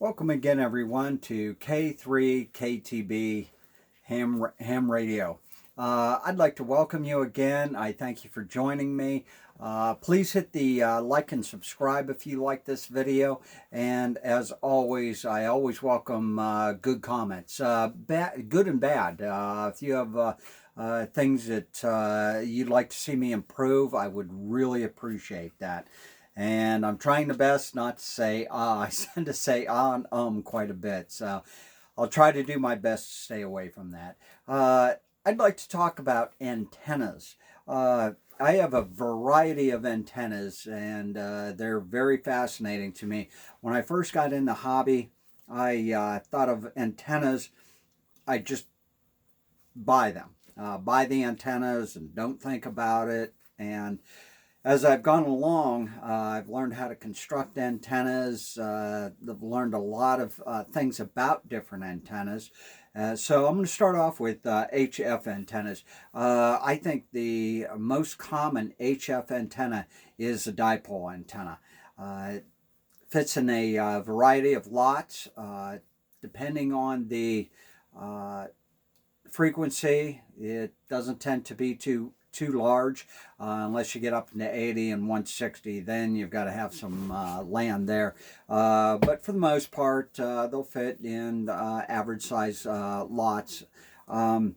Welcome again, everyone, to K3KTB Ham Radio. I'd like to welcome you again. I thank you for joining me. Please hit the like and subscribe if you like this video. And as always, I always welcome good comments, good and bad. If you have things that you'd like to see me improve, I would really appreciate that. And I'm trying the best not to say I tend to say and quite a bit. So I'll try to do my best to stay away from that. I'd like to talk about antennas. I have a variety of antennas, and they're very fascinating to me. When I first got in the hobby, I thought of antennas. I just buy them, buy the antennas, and don't think about it. And as I've gone along, I've learned how to construct antennas. I've learned a lot of things about different antennas. So I'm going to start off with HF antennas. I think the most common HF antenna is a dipole antenna. It fits in a variety of lots, depending on the frequency. It doesn't tend to be too large unless you get up into 80 and 160. Then you've got to have some land there, but for the most part they'll fit in average size lots. One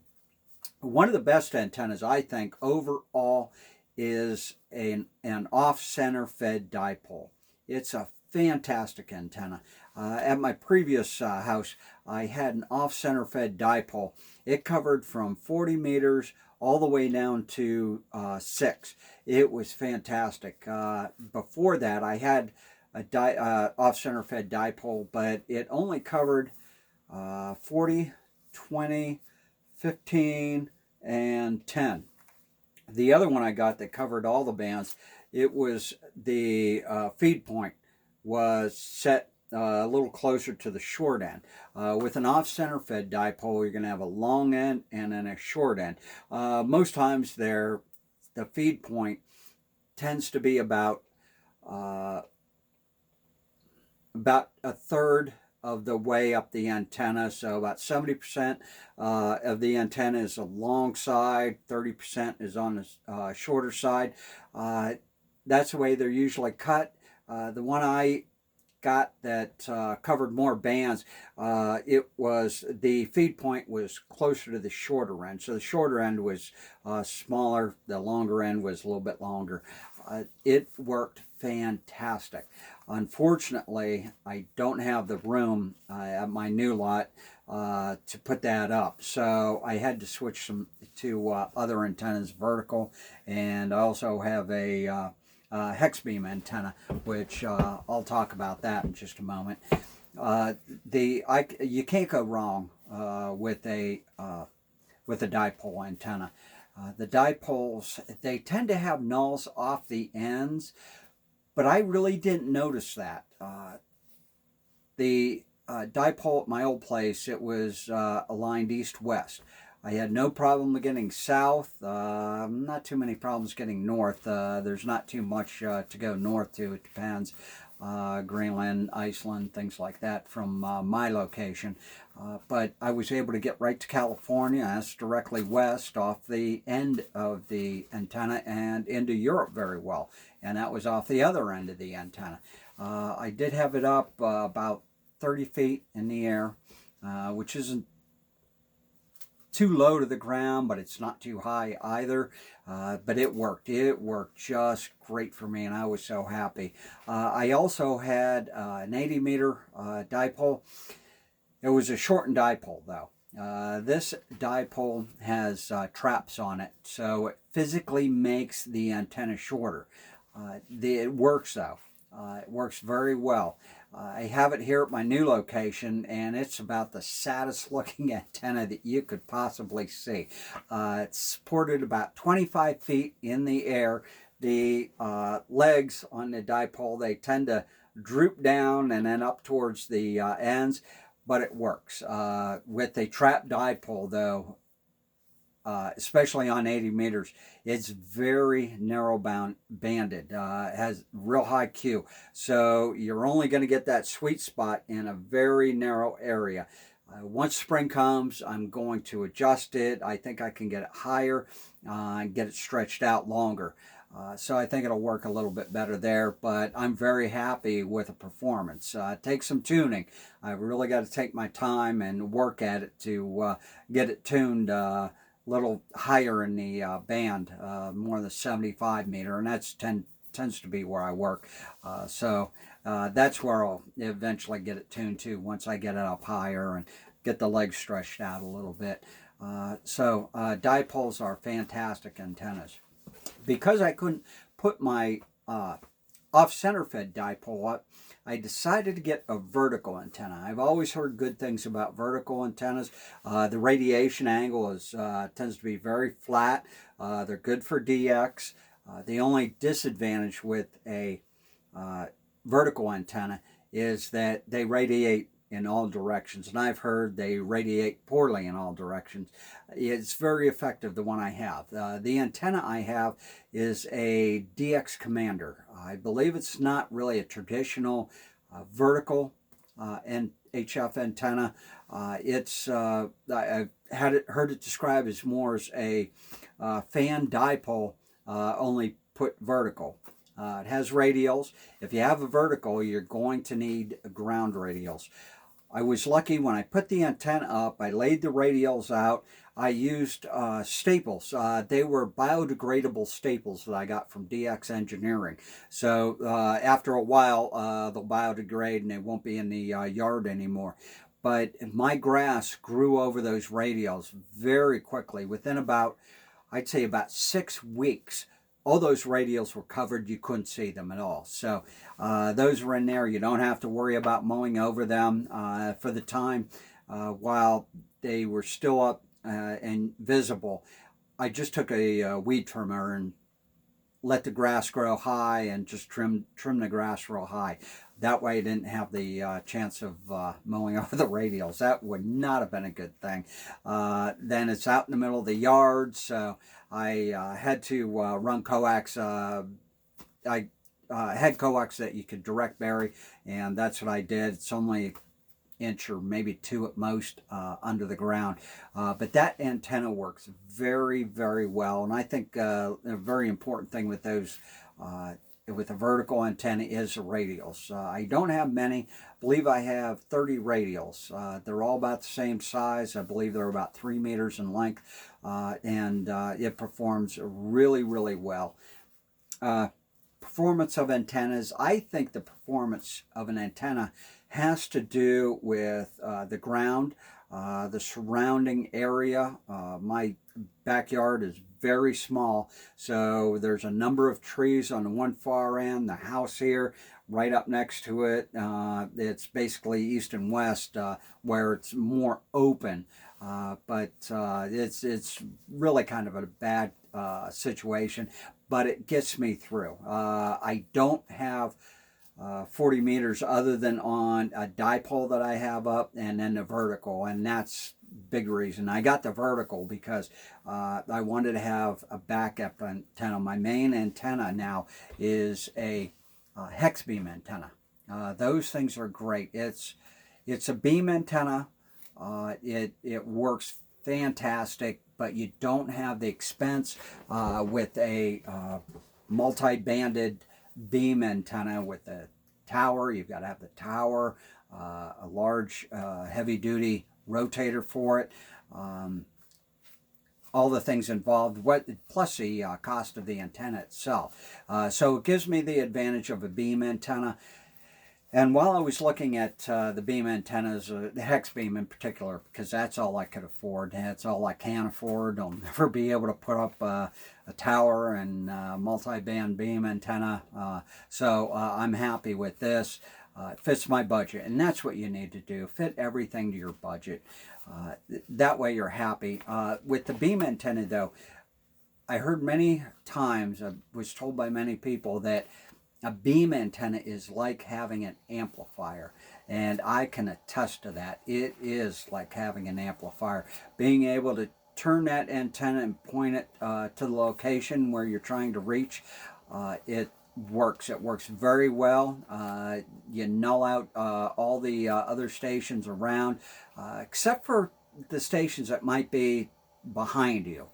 of the best antennas, I think, overall is an off-center fed dipole. It's a fantastic antenna. At my previous house, I had an off-center fed dipole. It covered from 40 meters all the way down to 6. It was fantastic. Before that, I had a off-center fed dipole, but it only covered 40, 20, 15, and 10. The other one I got that covered all the bands, it was the feed point was set a little closer to the short end. With an off-center fed dipole, you're going to have a long end and then a short end. Most times the feed point tends to be about a third of the way up the antenna. So about 70% of the antenna is the long side, 30% is on the shorter side. That's the way they're usually cut. The one I got that covered more bands, it was the feed point was closer to the shorter end. So the shorter end was smaller, the longer end was a little bit longer. It worked fantastic. Unfortunately, I don't have the room at my new lot to put that up, so I had to switch to other antennas, vertical, and I also have a hex beam antenna, which I'll talk about that in just a moment. You can't go wrong with a dipole antenna. The dipoles, they tend to have nulls off the ends, but I really didn't notice that. The dipole at my old place, it was aligned east-west. I had no problem getting south, not too many problems getting north. There's not too much to go north to. It depends. Greenland, Iceland, things like that from my location. But I was able to get right to California. That's directly west off the end of the antenna and into Europe very well. And that was off the other end of the antenna. I did have it up about 30 feet in the air, which isn't too low to the ground, but it's not too high either. But it worked. It worked just great for me, and I was so happy. I also had an 80 meter dipole. It was a shortened dipole, though. This dipole has traps on it, so it physically makes the antenna shorter. It works, though. It works very well. I have it here at my new location, and it's about the saddest looking antenna that you could possibly see. It's supported about 25 feet in the air. The legs on the dipole, they tend to droop down and then up towards the ends, but it works. With a trap dipole, though, especially on 80 meters, it's very narrow banded. Has real high Q, so you're only going to get that sweet spot in a very narrow area. Once spring comes, I'm going to adjust it. I think I can get it higher and get it stretched out longer. So I think it'll work a little bit better there, but I'm very happy with the performance. It takes some tuning. I've really got to take my time and work at it to get it tuned a little higher in the band, more than the 75 meter, and tends to be where I work. That's where I'll eventually get it tuned to once I get it up higher and get the legs stretched out a little bit. Dipoles are fantastic antennas. Because I couldn't put my off-center fed dipole up, I decided to get a vertical antenna. I've always heard good things about vertical antennas. The radiation angle tends to be very flat. They're good for DX. The only disadvantage with a vertical antenna is that they radiate in all directions, and I've heard they radiate poorly in all directions. It's very effective, the one I have. The antenna I have is a DX Commander. I believe it's not really a traditional vertical HF antenna. I've heard it described as more as a fan dipole, only put vertical. It has radials. If you have a vertical, you're going to need ground radials. I was lucky when I put the antenna up, I laid the radials out. I used staples. They were biodegradable staples that I got from DX Engineering. So after a while, they'll biodegrade and they won't be in the yard anymore. But my grass grew over those radials very quickly. Within I'd say about 6 weeks, all those radials were covered. You couldn't see them at all. So those were in there. You don't have to worry about mowing over them for the time while they were still up and visible. I just took a weed trimmer and let the grass grow high and just trim the grass real high. That way I didn't have the chance of mowing over the radials. That would not have been a good thing. Then it's out in the middle of the yard, so I had to run coax. I had coax that you could direct bury, and that's what I did. It's only an inch or maybe 2 at most under the ground. But that antenna works very, very well. And I think a very important thing with those, with a vertical antenna, is the radials. I don't have many. I believe I have 30 radials. They're all about the same size. I believe they're about 3 meters in length. And it performs really, really well. Performance of antennas. I think the performance of an antenna has to do with the ground, the surrounding area. My backyard is very small, so there's a number of trees on the one far end. The house here, right up next to it, it's basically east and west, where it's more open. But it's really kind of a bad situation, but it gets me through. I don't have 40 meters other than on a dipole that I have up, and then the vertical, and that's big reason. I got the vertical because I wanted to have a backup antenna. My main antenna now is a hex beam antenna. Those things are great. It's a beam antenna. It works fantastic, but you don't have the expense with a multi-banded beam antenna with the tower. You've got to have the tower, a large heavy-duty rotator for it, all the things involved, plus the cost of the antenna itself. So it gives me the advantage of a beam antenna. And while I was looking at the beam antennas, the hex beam in particular, because that's all I could afford, that's all I can afford. I'll never be able to put up a tower and multi-band beam antenna. So I'm happy with this. It fits my budget, and that's what you need to do. Fit everything to your budget. That way you're happy. With the beam antenna, though, I heard many times, I was told by many people that a beam antenna is like having an amplifier, and I can attest to that. It is like having an amplifier. Being able to turn that antenna and point it to the location where you're trying to reach, it works. It works very well. You null out all the other stations around, except for the stations that might be behind you.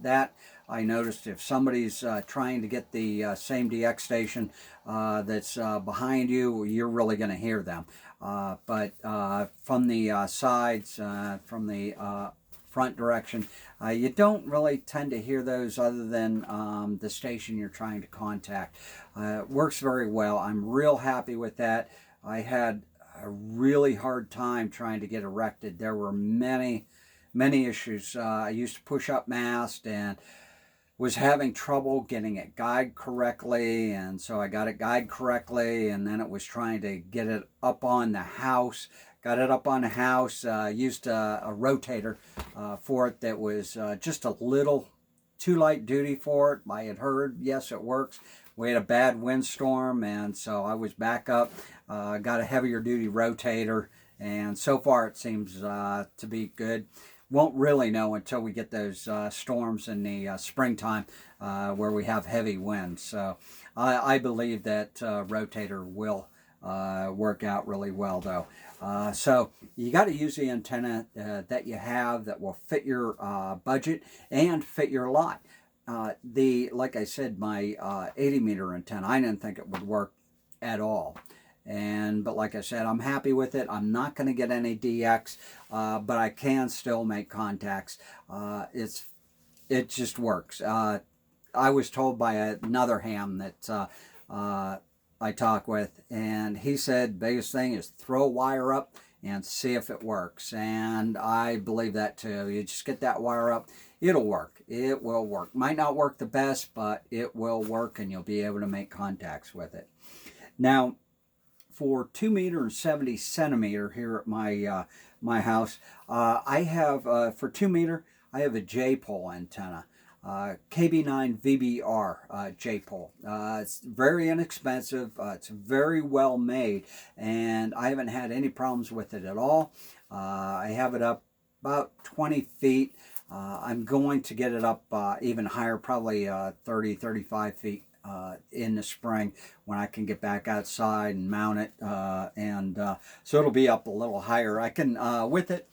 That I noticed, if somebody's trying to get the same DX station that's behind you, you're really going to hear them. But from the sides, from the front direction, you don't really tend to hear those other than the station you're trying to contact. It works very well. I'm real happy with that. I had a really hard time trying to get erected. There were many issues. I used to push up mast and was having trouble getting it guide correctly, and so I got it guide correctly, and then it was trying to get it up on the house. Got it up on the house, used a rotator for it that was just a little too light duty for it. I had heard, yes, it works. We had a bad windstorm, and so I was back up, got a heavier duty rotator, and so far it seems to be good. Won't really know until we get those storms in the springtime where we have heavy winds. So I believe that rotator will work out really well, though. So you got to use the antenna that you have that will fit your budget and fit your lot. Like I said, my 80 meter antenna, I didn't think it would work at all. But like I said, I'm happy with it. I'm not going to get any DX, but I can still make contacts. It just works. I was told by another ham that I talk with, and he said biggest thing is throw a wire up and see if it works. And I believe that too. You just get that wire up, it'll work. It will work. Might not work the best, but it will work, and you'll be able to make contacts with it. Now, for 2 meter and 70 centimeter here at my house, I have for 2 meter, I have a J-pole antenna, KB9 VBR J-pole. It's very inexpensive. It's very well made, and I haven't had any problems with it at all. I have it up about 20 feet. I'm going to get it up even higher, probably 30, 35 feet. In the spring when I can get back outside and mount it, so it'll be up a little higher. I can with it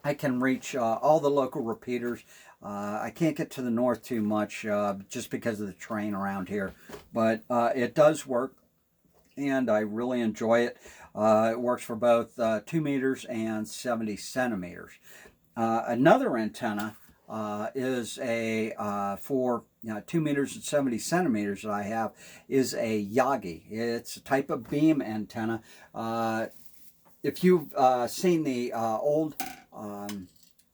I can reach all the local repeaters. I can't get to the north too much just because of the terrain around here, but it does work, and I really enjoy it. It works for both 2 meters and 70 centimeters. Another antenna is a for 2 meters and 70 centimeters that I have is a Yagi. It's a type of beam antenna. If you've seen the old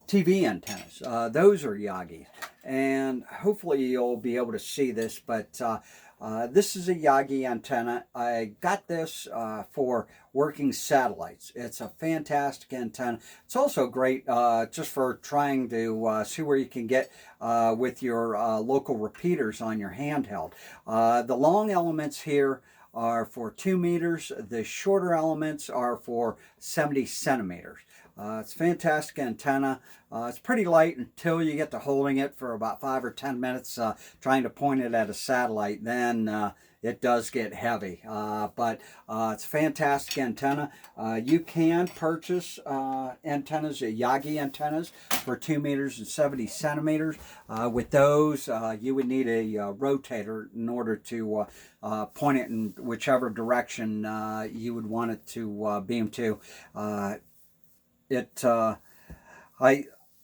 TV antennas, those are Yagi, and hopefully you'll be able to see this, but this is a Yagi antenna. I got this for working satellites. It's a fantastic antenna. It's also great just for trying to see where you can get with your local repeaters on your handheld. The long elements here are for 2 meters. The shorter elements are for 70 centimeters. It's a fantastic antenna. It's pretty light until you get to holding it for about 5 or 10 minutes trying to point it at a satellite. Then it does get heavy. But it's a fantastic antenna. You can purchase antennas, Yagi antennas, for 2 meters and 70 centimeters. With those, you would need a rotator in order to point it in whichever direction you would want it to beam to.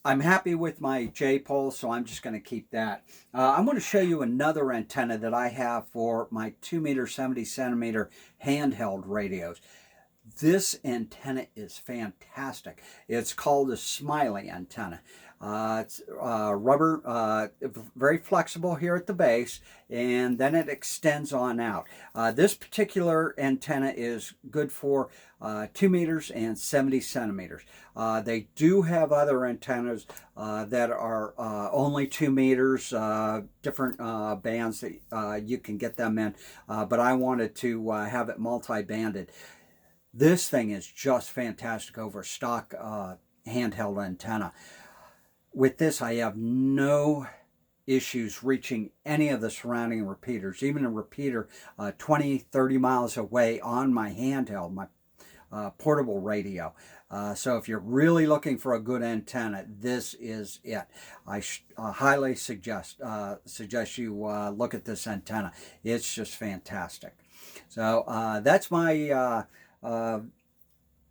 I'm happy with my J-pole, so I'm just going to keep that. I'm going to show you another antenna that I have for my 2 meter 70 centimeter handheld radios. This antenna is fantastic. It's called a Smiley antenna. It's rubber, very flexible here at the base, and then it extends on out. This particular antenna is good for 2 meters and 70 centimeters. They do have other antennas that are only 2 meters, different bands that you can get them in, but I wanted to have it multi-banded. This thing is just fantastic over stock handheld antenna. with this, I have no issues reaching any of the surrounding repeaters, even a repeater 20, 30 miles away on my handheld, my portable radio. So if you're really looking for a good antenna, this is it. I highly suggest you look at this antenna. It's just fantastic. So that's my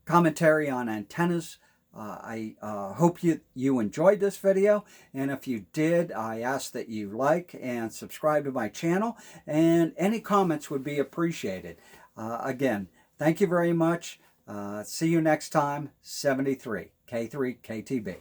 commentary on antennas. I hope you enjoyed this video, and if you did, I ask that you like and subscribe to my channel, and any comments would be appreciated. Again, thank you very much. See you next time. 73 K3 KTB.